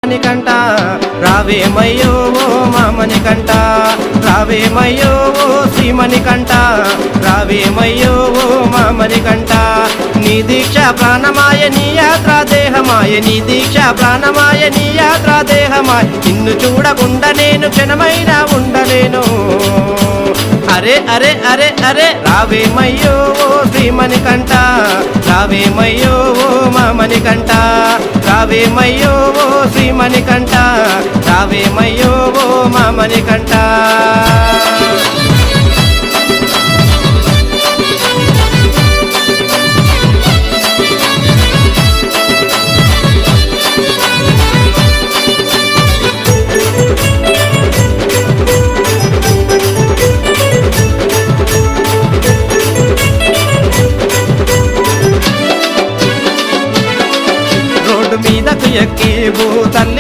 మణికంఠ రావేమయ్యో ఓ మా మణికంఠ రావేమయ్యో ఓ శ్రీమణికంఠ రావేమయ్యో ఓ మా మణికంఠ నీ దీక్ష ప్రాణమాయ నీ యాత్ర దేహమాయ నీ దీక్ష ప్రాణమాయ నీ యాత్ర దేహమాయ నిన్ను చూడకుండా నేను క్షణమైనా ఉండలేను అరే అరే అరే అరే రావేమయ్యో ఓ శ్రీమణికంఠ రావేమయ్యో ఓ మా మణికంఠ రావేమయ్యో ఓ శ్రీమణికంఠ రావేమయ్యో ఓ మా మణికంఠ